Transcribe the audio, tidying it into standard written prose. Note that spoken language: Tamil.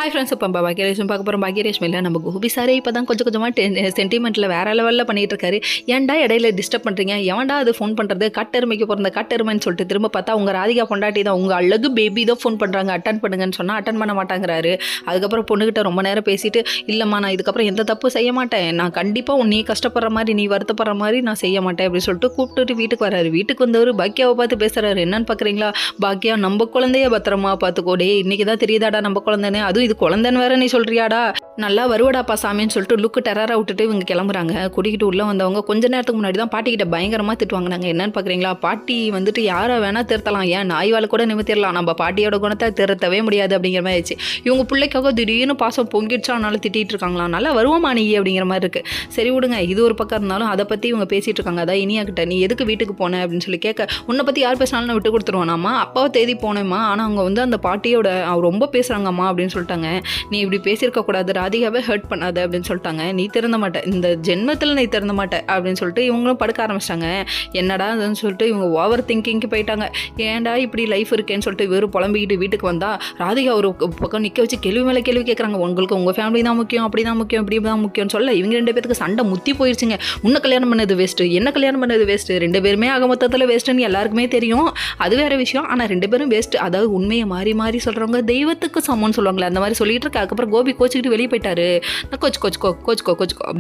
ஹாய் ஃப்ரெண்ட்ஸ், இப்போ பாக்யரேஷன் பார்க்க போகிறோம். பாக்யரேஷ்மையில் நம்ம கோபி சாரே இப்போ தான் கொஞ்சம் கொஞ்சமாக சென்டிமெண்ட்டில் வேறு லெவலில் பண்ணிகிட்டு இருக்காரு. ஏன்டா இடையில டிஸ்டர்ப் பண்ணுறீங்க, எவன்டா அது ஃபோன் பண்ணுறது, கட்டெருமைக்கு பிறந்த கட்டெருமைன்னு சொல்லிட்டு திரும்ப பார்த்தா உங்கள் ராதிகா பொண்டாட்டி தான், உங்கள் அழகு பேபி தான் ஃபோன் பண்ணுறாங்க, அட்டன் பண்ணுங்கன்னு சொன்னால் அட்டன் பண்ண மாட்டாங்கிறாரு. அதுக்கப்புறம் பொண்ணுக்கிட்ட ரொம்ப நேரம் பேசிட்டு, இல்லைம்மா நான் இதுக்கப்புறம் எந்த தப்பு செய்ய மாட்டேன், நான் கண்டிப்பாக நீ கஷ்டப்படுற மாதிரி நீ வருத்தப்படுற மாதிரி நான் செய்ய மாட்டேன் அப்படின்னு சொல்லிட்டு கூப்பிட்டுட்டு வீட்டுக்கு வராரு. வீட்டுக்கு வந்தவர் பாக்கியாவை பார்த்து பேசுகிறாரு. என்னன்னு பார்க்குறீங்களா, பாக்கியா நம்ம குழந்தைய பத்திரமா பார்த்துக்கோடே, இன்றைக்கி தான் தெரியுதாடா நம்ம குழந்தைன்னு, அதுவும் இது குழந்தைன்னு வேற நீ சொல்றியாடா, நல்லா வருவடாப்பா சாமின்னு சொல்லிட்டு லுக்கு டெரரா விட்டுட்டு இவங்க கிளம்புறாங்க. குடிக்கிட்டு உள்ள வந்தவங்க கொஞ்ச நேரத்துக்கு முன்னாடி தான் பாட்டிக்கிட்ட பயங்கரமாக திட்டுவாங்க. நாங்கள் என்னன்னு பார்க்குறீங்களா, பாட்டி வந்துட்டு யாரை வேணால் திருத்தலாம், ஏன் நாய்வால் கூட நிமித்திடலாம், நம்ம பாட்டியோட குணத்தை திருத்தவே முடியாது அப்படிங்கிற மாதிரி ஆயிடுச்சு. இவங்க பிள்ளைக்காக திடீர்னு பாசம் பொங்கிடுச்சா, அதனால திட்டிகிட்டு இருக்காங்களாம். நல்லா வருவோமா நீ அப்படிங்கிற மாதிரி இருக்குது. சரி விடுங்க, இது ஒரு பக்கம் இருந்தாலும் அதை பற்றி இவங்க பேசிகிட்டு இருக்காங்க. அதான் இனியா கிட்ட, நீ எதுக்கு வீட்டுக்கு போனேன் அப்படின்னு சொல்லி கேட்க, உன்னை பற்றி யார் பேசினாலும் நான் விட்டு கொடுத்துருவானாம்மா, அப்பாவை தேதி போனேம்மா, ஆனால் அவங்க வந்து அந்த பாட்டியோட ரொம்ப பேசுகிறாங்கம்மா அப்படின்னு சொல்லிட்டாங்க. நீ இப்படி பேசியிருக்கக்கூடாது, ராதிகாவை ஹர்ட் பண்ணாத அப்படின்னு சொல்லிட்டாங்க. நீ திறந்த மாட்டேன், இந்த ஜென்மத்தில் நீ திறந்த மாட்டேன் அப்படின்னு சொல்லிட்டு இவங்களும் படுக்க ஆரம்பிச்சிட்டாங்க. என்னடா அதுன்னு சொல்லிட்டு இவங்க ஓவர் திங்கிங்க்கு போயிட்டாங்க. ஏன்டா இப்படி லைஃப் இருக்கேன்னு சொல்லிட்டு வெறும் புலம்பிக்கிட்டு வீட்டுக்கு வந்தால் ராதிகா ஒரு பக்கம் நிற்க வச்சு கேள்வி மேலே கேள்வி கேட்குறாங்க. உங்களுக்கு உங்கள் ஃபேமிலி தான் முக்கியம், அப்படி தான் முக்கியம், இப்படி தான் முக்கியம்னு சொல்ல இவங்க ரெண்டு பேருக்கு சண்டை முத்தி போயிடுச்சுங்க. உன்னை கல்யாணம் பண்ணது வேஸ்ட்டு, என்ன கல்யாணம் பண்ணது வேஸ்ட்டு, ரெண்டு பேருமே ஆக மொத்தத்தில் வேஸ்ட்டுன்னு எல்லாருக்குமே தெரியும். அது வேறு விஷயம். ஆனால் ரெண்டு பேரும் வேஸ்ட்டு, அதாவது உண்மையை மாறி மாறி சொல்கிறவங்க தெய்வத்துக்கு சமம்னு சொல்லுவாங்களே, அந்த மாதிரி சொல்லிட்டு இருக்க. அதுக்கப்புறம் கோபி கோச்சிக்கிட்டு வெளியே போயிட்டாரு. கோச்சுக்கோ